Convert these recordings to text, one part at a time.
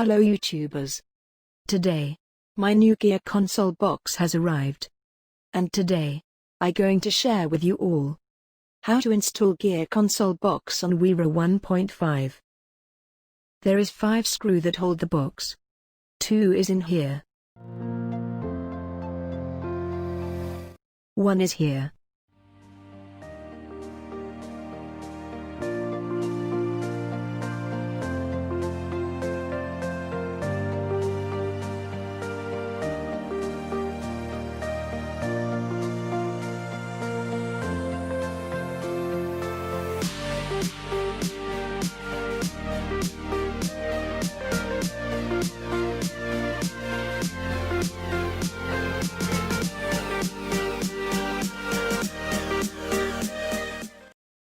Hello YouTubers. Today, my new Gear console box has arrived. And today, I'm going to share with you all how to install Gear console box on Wira 1.5. There is 5 screws that hold the box. 2 is in here. 1 is here.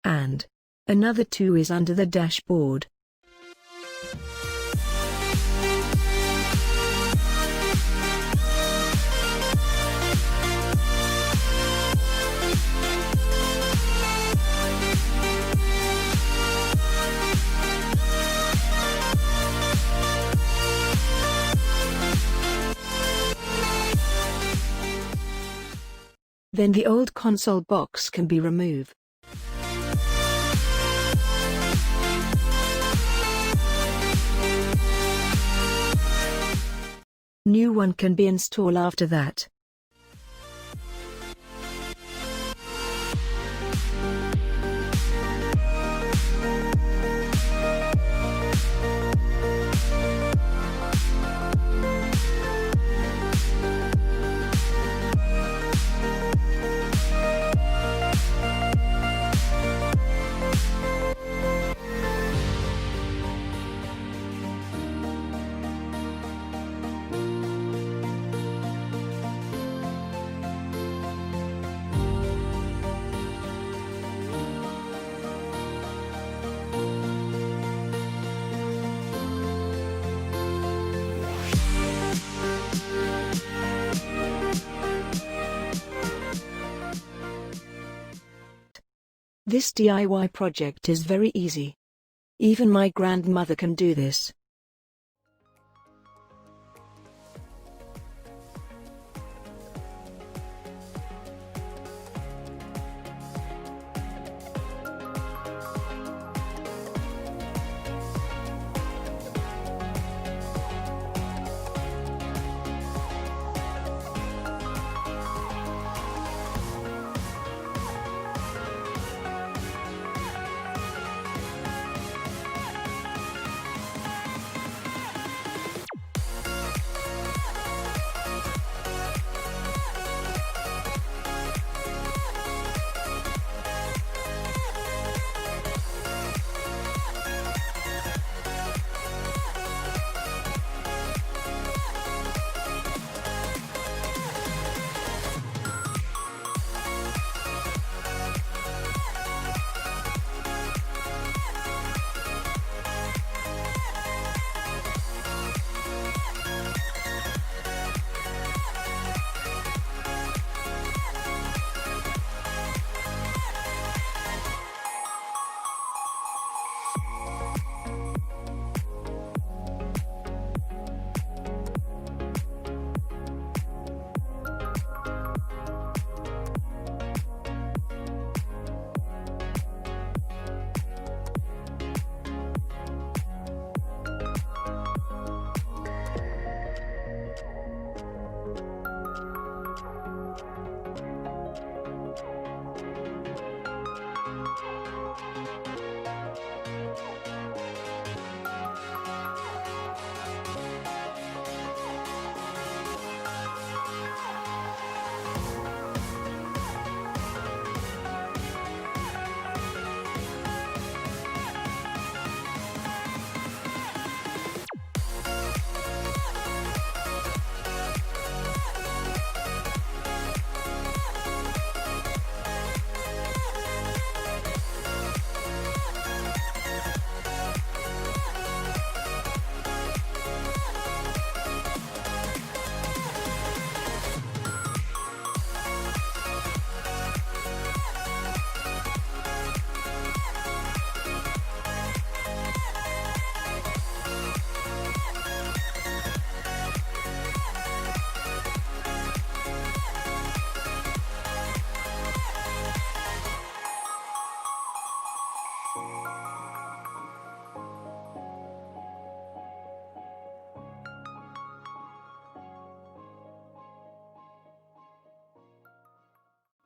And another 2 is under the dashboard. Then the old console box can be removed. New one can be installed after that. This DIY project is very easy. Even my grandmother can do this.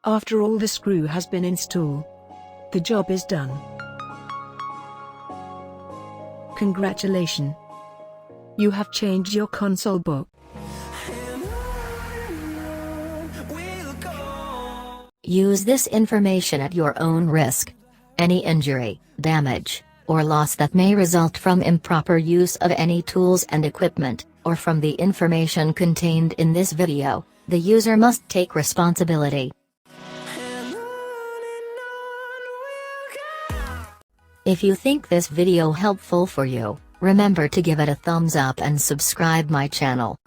After all the screw has been installed, the job is done. Congratulations! You have changed your console box. Use this information at your own risk. Any injury, damage, or loss that may result from improper use of any tools and equipment, or from the information contained in this video, the user must take responsibility. If you think this video helpful for you, remember to give it a thumbs up and subscribe my channel.